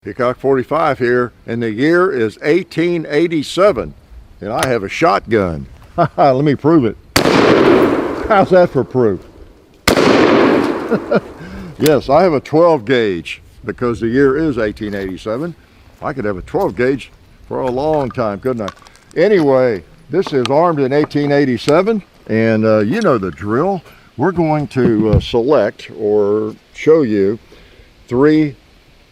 Peacock 45 here, and the year is 1887, and I have a shotgun. Let me prove it. How's that for proof? Yes, I have a 12 gauge because the year is 1887. I could have a 12 gauge for a long time, couldn't I? Anyway, this is armed in 1887, and you know the drill. We're going to select or show you 3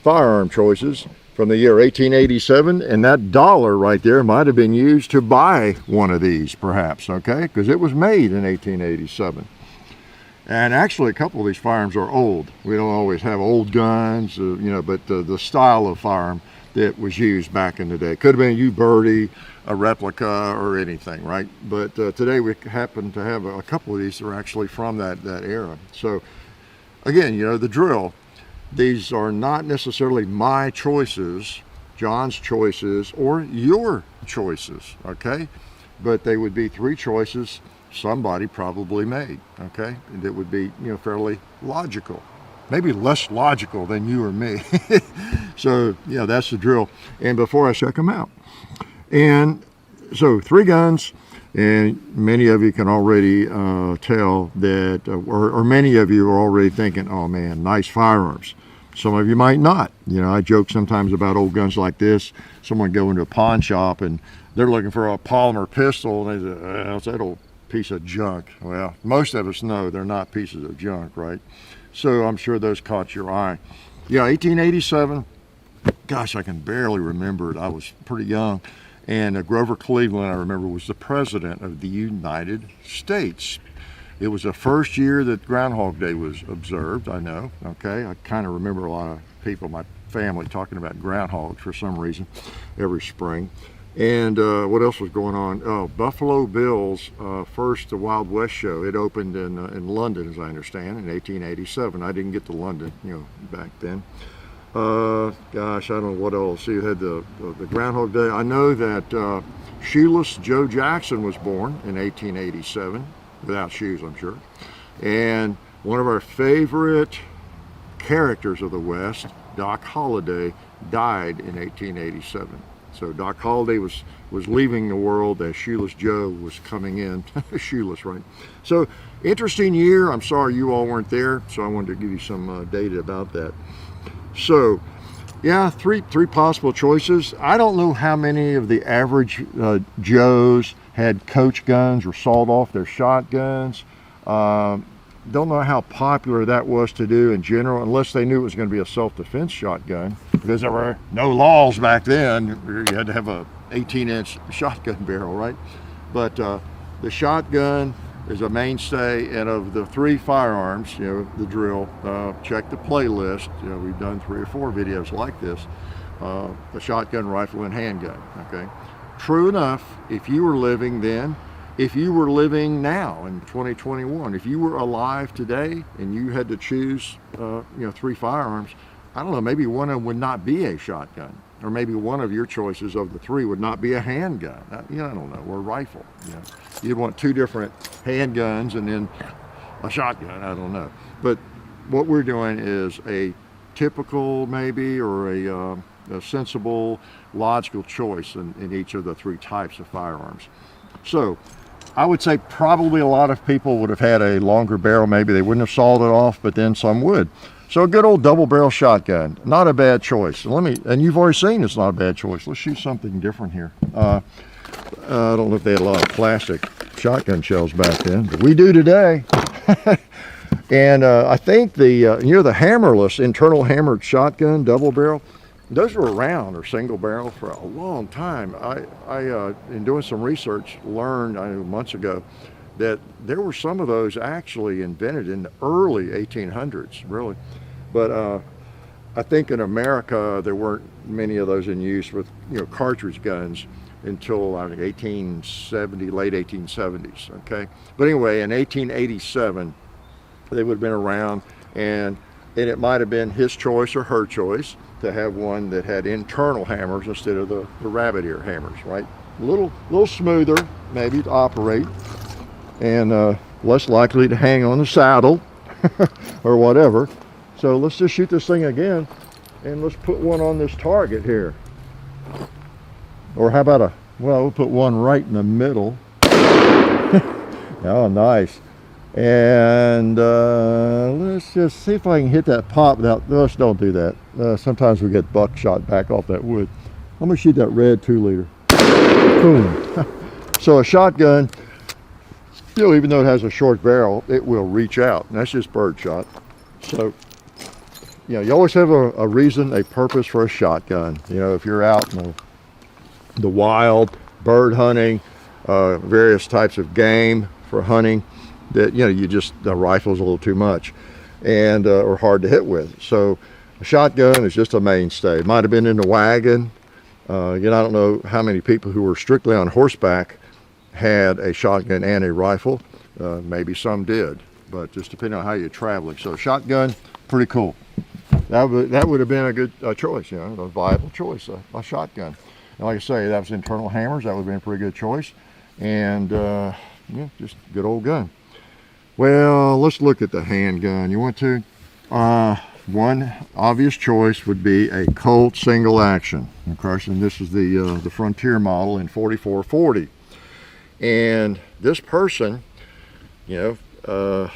firearm choices from the year 1887, and that dollar right there might have been used to buy one of these, perhaps, okay, because it was made in 1887. And actually a couple of these firearms are old. We don't always have old guns, you know, but the style of firearm that was used back in the day could have been a U-Birdie, a replica, or anything, right? But today we happen to have a couple of these that are actually from that era. So again, you know the drill. These are not necessarily my choices, John's choices, or your choices, okay? But they would be 3 choices somebody probably made, okay? And it would be, you know, fairly logical. Maybe less logical than you or me. So, yeah, that's the drill. And before I check them out. And so 3 guns, and many of you can already tell that, or many of you are already thinking, oh man, nice firearms. Some of you might not. You know, I joke sometimes about old guns like this. Someone go into a pawn shop and they're looking for a polymer pistol, and they say, oh, it's that old piece of junk. Well, most of us know they're not pieces of junk, right? So I'm sure those caught your eye. Yeah, 1887. Gosh, I can barely remember it. I was pretty young. And Grover Cleveland, I remember, was the president of the United States. It was the first year that Groundhog Day was observed, I know, okay? I kind of remember a lot of people, my family, talking about groundhogs for some reason every spring. And what else was going on? Oh, Buffalo Bill's first Wild West show. It opened in London, as I understand, in 1887. I didn't get to London, you know, back then. Gosh, I don't know what else. See, you had the Groundhog Day. I know that Shoeless Joe Jackson was born in 1887. Without shoes, I'm sure. And one of our favorite characters of the West, Doc Holliday, died in 1887. So Doc Holliday was leaving the world as Shoeless Joe was coming in. Shoeless, right? So interesting year. I'm sorry you all weren't there, so I wanted to give you some data about that. So yeah, three possible choices. I don't know how many of the average Joes had coach guns or sawed off their shotguns. Don't know how popular that was to do in general, unless they knew it was going to be a self-defense shotgun, because there were no laws back then. You had to have a 18-inch shotgun barrel, right? But the shotgun is a mainstay, and of the 3 firearms, you know, the drill, check the playlist. You know, we've done 3 or 4 videos like this. The shotgun, rifle, and handgun, okay? True enough, if you were living then, if you were living now in 2021, if you were alive today and you had to choose, you know, 3 firearms, I don't know, maybe one of them would not be a shotgun, or maybe one of your choices of the 3 would not be a handgun. You know, I don't know, or a rifle. You know, you'd want 2 different handguns and then a shotgun. I don't know. But what we're doing is a typical, maybe, or a sensible, logical choice in each of the 3 types of firearms. So I would say probably a lot of people would have had a longer barrel. Maybe they wouldn't have sawed it off, but then some would. So a good old double barrel shotgun, not a bad choice. And you've already seen it's not a bad choice. Let's shoot something different here. I don't know if they had a lot of plastic shotgun shells back then, but we do today. And I think the hammerless, internal hammered shotgun, double barrel, those were around, or single barrel, for a long time. I in doing some research, learned, I know months ago, that there were some of those actually invented in the early 1800s, really. But I think in America, there weren't many of those in use with, you know, cartridge guns until, I think, 1870, late 1870s, okay? But anyway, in 1887, they would have been around, and it might have been his choice or her choice to have one that had internal hammers instead of the rabbit ear hammers, right? A little smoother, maybe, to operate, and less likely to hang on the saddle or whatever. So let's just shoot this thing again. And let's put one on this target here. Or how about well, we'll put one right in the middle. Oh, nice. And let's just see if I can hit that pop without, let's don't do that. Sometimes we get buckshot back off that wood. I'm gonna shoot that red 2-liter. Boom. So a shotgun, still, even though it has a short barrel, it will reach out. And that's just bird shot. So, you know, you always have a reason, a purpose for a shotgun. You know, if you're out in the wild, bird hunting, various types of game for hunting, that, you know, the rifle's a little too much and or hard to hit with. So a shotgun is just a mainstay. It might have been in the wagon. You know, I don't know how many people who were strictly on horseback had a shotgun and a rifle. Maybe some did, but just depending on how you're traveling. So shotgun, pretty cool. That would have been a good choice, you know, a viable choice, a shotgun. And like I say, that was internal hammers. That would have been a pretty good choice. And yeah, just good old gun. Well, let's look at the handgun. You want to? One obvious choice would be a Colt single action. Of course, and this is the Frontier model in 4440. And this person, you know,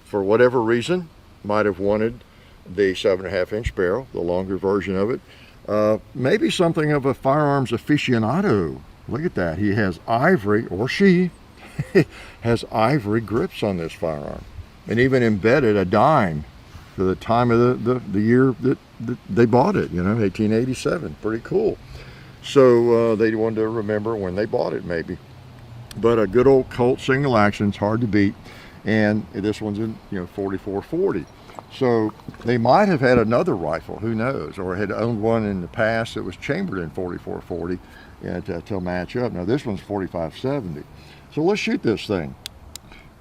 for whatever reason, might have wanted the 7.5-inch barrel, the longer version of it. Maybe something of a firearms aficionado. Look at that. He has ivory, or she has ivory grips on this firearm, and even embedded a dime for the time of the year that they bought it, you know, 1887. Pretty cool. So they wanted to remember when they bought it, maybe. But a good old Colt single action's hard to beat, and this one's in, you know, 4440. So they might have had another rifle, who knows, or had owned one in the past that was chambered in 4440 to match up. Now this one's 4570. So let's shoot this thing.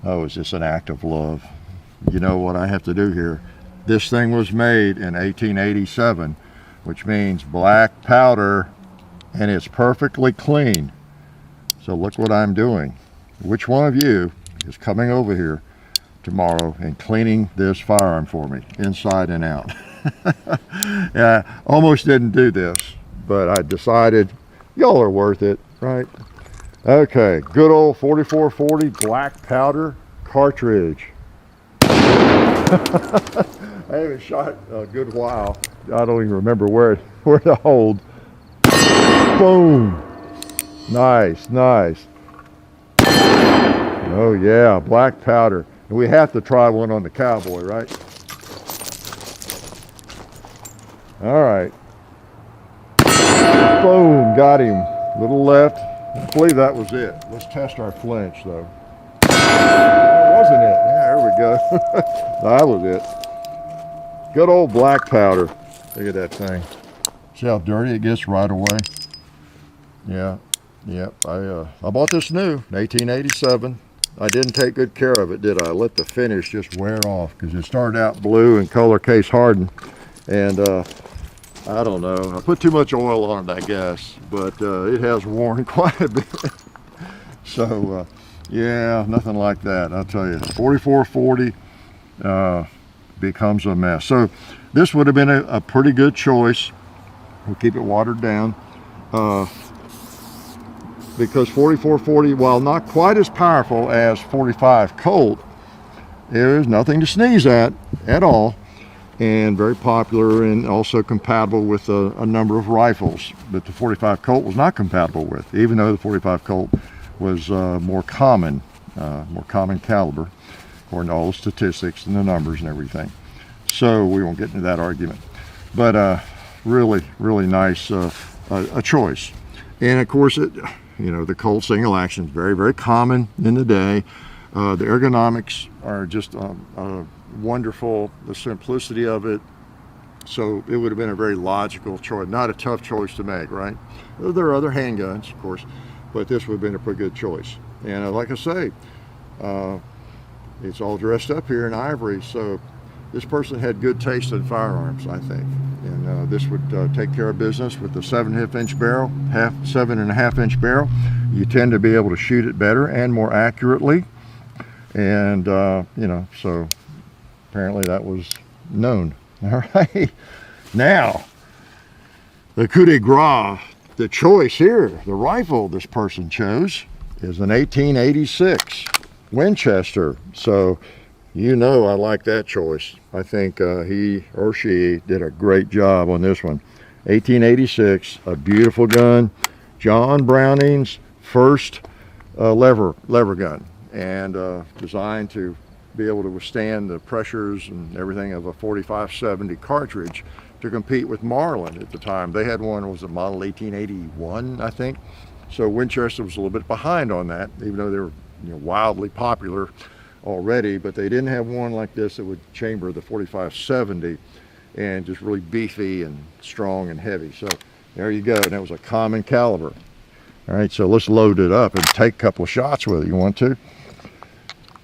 Oh, is this an act of love? You know what I have to do here? This thing was made in 1887, which means black powder, and it's perfectly clean. So look what I'm doing. Which one of you is coming over here tomorrow and cleaning this firearm for me, inside and out? Yeah, almost didn't do this, but I decided y'all are worth it, right? Okay, good old 4440 black powder cartridge. I haven't shot a good while. I don't even remember where to hold. Boom. Nice, nice. Oh yeah, black powder. And we have to try one on the cowboy, right? All right. Boom, got him. Little left. I believe that was it. Let's test our flinch though. That wasn't it. Yeah, there we go. That was it. Good old black powder. Look at that thing. See how dirty it gets right away? Yeah. Yep. I bought this new, 1887. I didn't take good care of it, did I? Let the finish just wear off, because it started out blue and color case hardened, and I don't know, I put too much oil on it, I guess, but it has worn quite a bit. So yeah, nothing like that, I'll tell you. 4440 becomes a mess. So this would have been a pretty good choice. We'll keep it watered down, because 4440, while not quite as powerful as 45 Colt, there is nothing to sneeze at all, and very popular, and also compatible with a number of rifles that the 45 Colt was not compatible with, even though the 45 Colt was more common caliber, according to all the statistics and the numbers and everything. So we won't get into that argument, but really, really nice a choice. And of course, you know, the Colt single action is very, very common in the day. The ergonomics are just wonderful, the simplicity of it. So it would have been a very logical choice, not a tough choice to make, right? There are other handguns, of course, but this would have been a pretty good choice. And like I say, it's all dressed up here in ivory, so this person had good taste in firearms, I think. And this would take care of business with the 7.5-inch barrel, 7.5-inch barrel. You tend to be able to shoot it better and more accurately. And, you know, so apparently that was known. All right. Now, The coup de grace, the choice here, the rifle this person chose is an 1886 Winchester. So, you know, I like that choice. I think he or she did a great job on this one. 1886, a beautiful gun. John Browning's first lever gun, and designed to be able to withstand the pressures and everything of a 45-70 cartridge to compete with Marlin at the time. They had one, was a model 1881, I think. So Winchester was a little bit behind on that, even though they were, you know, wildly popular already, but they didn't have one like this that would chamber the 45-70 and just really beefy and strong and heavy. So there you go, and that was a common caliber. All right, so let's load it up and take a couple of shots with it. You want to?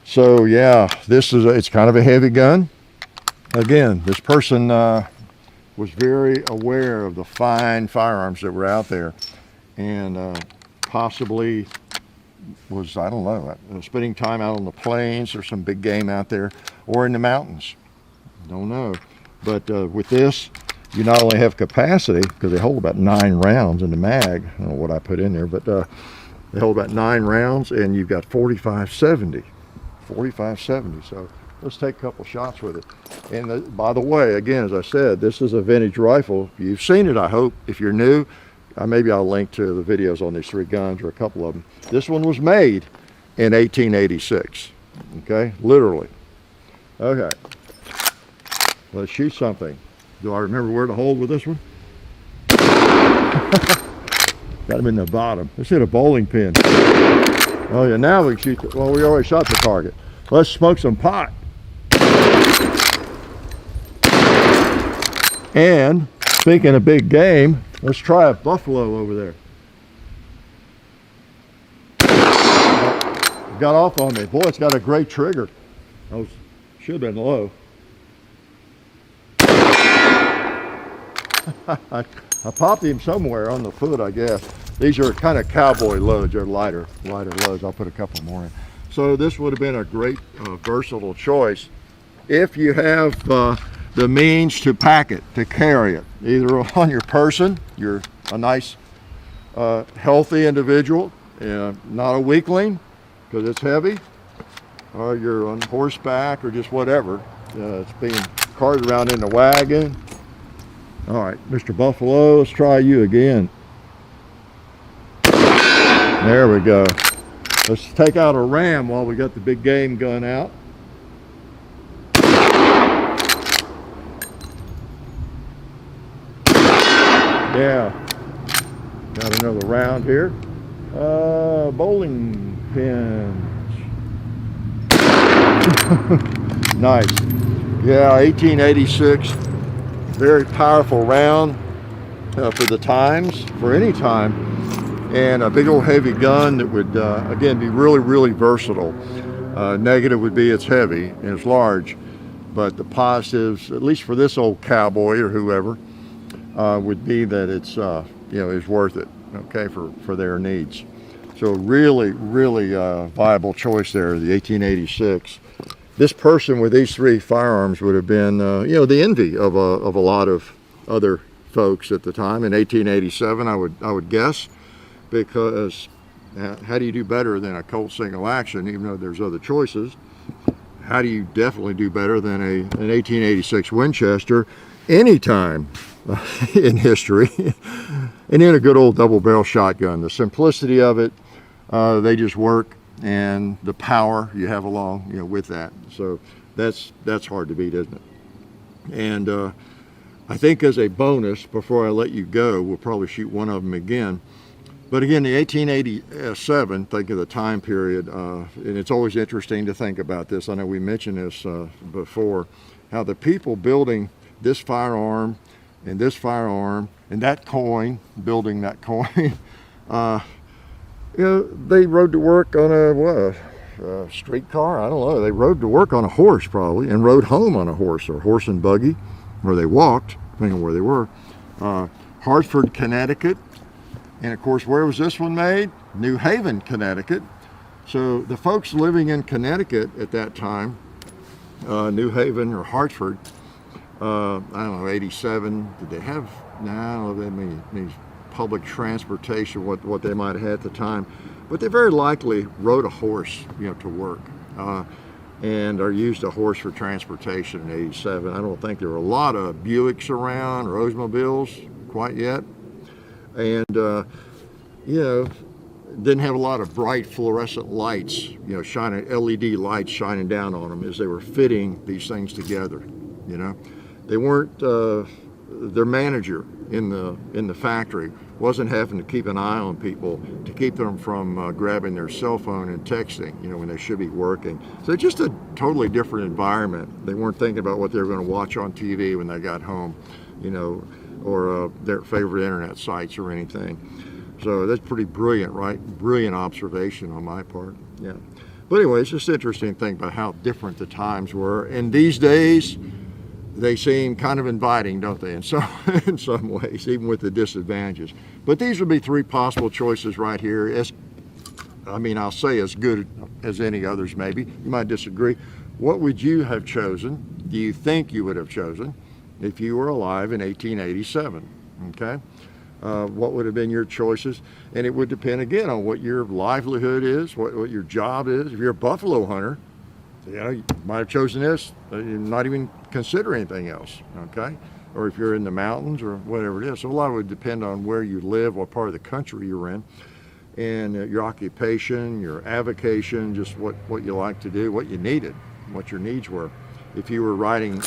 So yeah, it's kind of a heavy gun. Again, this person was very aware of the fine firearms that were out there, and possibly was, I don't know, spending time out on the plains or some big game out there, or in the mountains. Don't know. But with this, you not only have capacity, because they hold about 9 rounds in the mag. I don't know what I put in there, but they hold about 9 rounds, and you've got 45-70. 45-70. So let's take a couple shots with it. And by the way, again, as I said, this is a vintage rifle. You've seen it, I hope. If you're new, maybe I'll link to the videos on these 3 guns, or a couple of them. This one was made in 1886. Okay, literally. Okay, let's shoot something. Do I remember where to hold with this one? Got him in the bottom. Let's hit a bowling pin. Oh yeah, now we can shoot. Well, we already shot the target. Let's smoke some pot. And speaking of big game, let's try a buffalo over there. Got off on me. Boy, it's got a great trigger. Should have been low. I popped him somewhere on the foot, I guess. These are kind of cowboy loads. They're lighter loads. I'll put a couple more in. So this would have been a great versatile choice if you have the means to pack it, to carry it, either on your person. You're a nice, healthy individual, not a weakling because it's heavy, or you're on horseback or just whatever. It's being carted around in the wagon. All right, Mr. Buffalo, let's try you again. There we go. Let's take out a ram while we got the big game gun out. Yeah, got another round here. Bowling pins. Nice. Yeah, 1886. Very powerful round for the times, for any time, and a big old heavy gun that would again be really, really versatile. Negative would be it's heavy and it's large, but the positives, at least for this old cowboy or whoever, would be that it's is worth it, okay, for their needs. So really, really viable choice there, the 1886. This person with these 3 firearms would have been, the envy of a lot of other folks at the time in 1887. I would guess, because how do you do better than a Colt single action? Even though there's other choices, how do you definitely do better than an 1886 Winchester anytime in history? And then a good old double barrel shotgun. The simplicity of it, they just work. And the power you have along, with that. So that's hard to beat, isn't it? And I think as a bonus, before I let you go, we'll probably shoot one of them again. But again, the 1887, think of the time period, and it's always interesting to think about this. I know we mentioned this before, how the people building this firearm and that coin, building that coin, they rode to work on a streetcar. I don't know. They rode to work on a horse probably, and rode home on a horse, or horse and buggy, or they walked, depending on where they were. Hartford, Connecticut. And of course, where was this one made? New Haven, Connecticut. So the folks living in Connecticut at that time, New Haven or Hartford, I don't know, 87. Did they have, no, I don't know, they mean public transportation, what they might have had at the time. But they very likely rode a horse, to work. Or used a horse for transportation in 87. I don't think there were a lot of Buicks around or Oldsmobiles quite yet. And, didn't have a lot of bright fluorescent lights, shining, LED lights shining down on them as they were fitting these things together, They weren't, their manager in the factory wasn't having to keep an eye on people to keep them from grabbing their cell phone and texting, when they should be working. So just a totally different environment. They weren't thinking about what they were going to watch on TV when they got home, or their favorite internet sites or anything. So that's pretty brilliant, right? Brilliant observation on my part, yeah. But anyway, it's just interesting to think about how different the times were. And these days, they seem kind of inviting, don't they, in some ways, even with the disadvantages. But these would be three possible choices right here. I'll say as good as any others maybe. You might disagree. What would you have chosen? Do you think you would have chosen if you were alive in 1887? Okay? What would have been your choices? And it would depend again on what your livelihood is, what your job is. If you're a buffalo hunter, you might have chosen this, not even consider anything else, okay? Or if you're in the mountains or whatever it is. So a lot would depend on where you live, what part of the country you're in, and your occupation, your avocation, just what you like to do, what you needed, what your needs were. If you were riding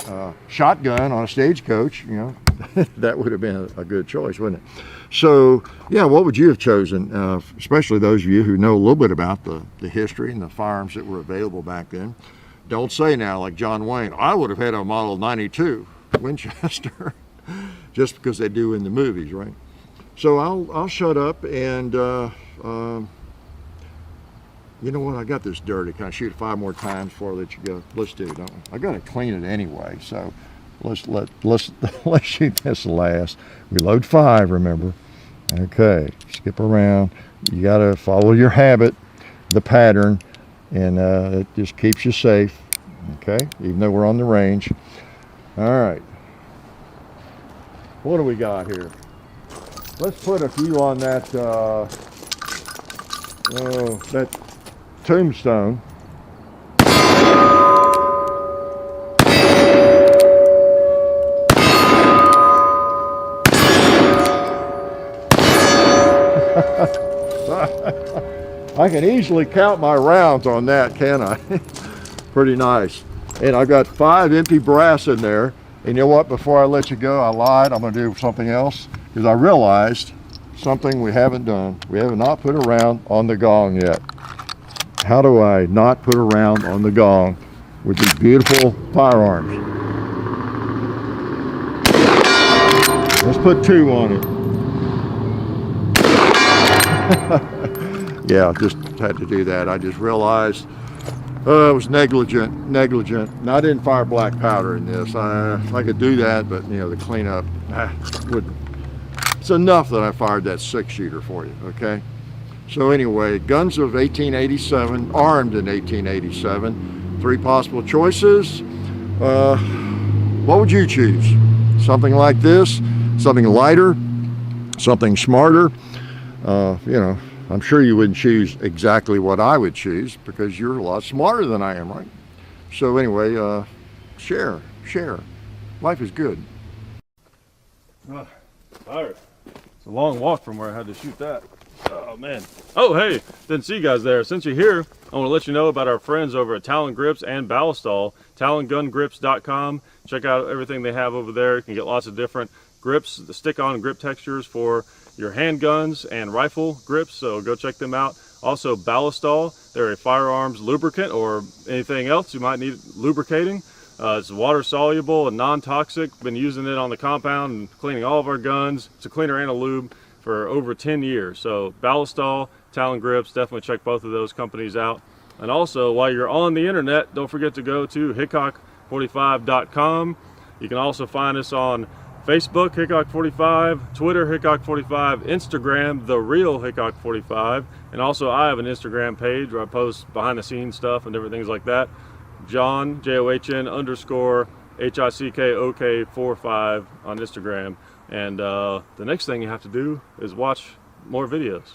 shotgun on a stagecoach, that would have been a good choice, wouldn't it? So, yeah, what would you have chosen, especially those of you who know a little bit about the history and the firearms that were available back then? Don't say now, like John Wayne, I would have had a Model 92 Winchester, just because they do in the movies, right? So I'll shut up and, you know what, I got this dirty. Can I shoot 5 more times before I let you go? Let's do it, don't we? I got to clean it anyway, so let's shoot this last. We load 5, remember? Okay, skip around. You got to follow your habit, the pattern, and it just keeps you safe. Okay, even though we're on the range. All right. What do we got here? Let's put a few on that. That tombstone. I can easily count my rounds on that, can I? Pretty nice. And I've got 5 empty brass in there. And you know what? Before I let you go, I lied. I'm going to do something else because I realized something we haven't done. We have not put a round on the gong yet. How do I not put a round on the gong with these beautiful firearms? Let's put 2 on it. Yeah, just had to do that. I just realized I was negligent. And I didn't fire black powder in this. I could do that, but the cleanup wouldn't. It's enough that I fired that 6-shooter for you, okay? So anyway, guns of 1887, armed in 1887. 3 possible choices. What would you choose? Something like this, something lighter, something smarter. I'm sure you wouldn't choose exactly what I would choose because you're a lot smarter than I am, right? So anyway, share. Life is good. Tired. It's a long walk from where I had to shoot that. Oh man. Oh hey, didn't see you guys there. Since you're here, I want to let you know about our friends over at Talon Grips and Ballistol, talongungrips.com. Check out everything they have over there. You can get lots of different grips, the stick-on grip textures for your handguns and rifle grips, so go check them out. Also Ballistol, they're a firearms lubricant or anything else you might need lubricating. It's water soluble and non-toxic. Been using it on the compound and cleaning all of our guns. It's a cleaner and a lube for over 10 years. So Ballistol, Talon Grips, definitely check both of those companies out. And also, while you're on the internet, don't forget to go to hickok45.com. You can also find us on Facebook, Hickok45, Twitter, Hickok45, Instagram, The Real Hickok45, and also I have an Instagram page where I post behind the scenes stuff and different things like that. John, John_, HICKOK45 on Instagram. And the next thing you have to do is watch more videos.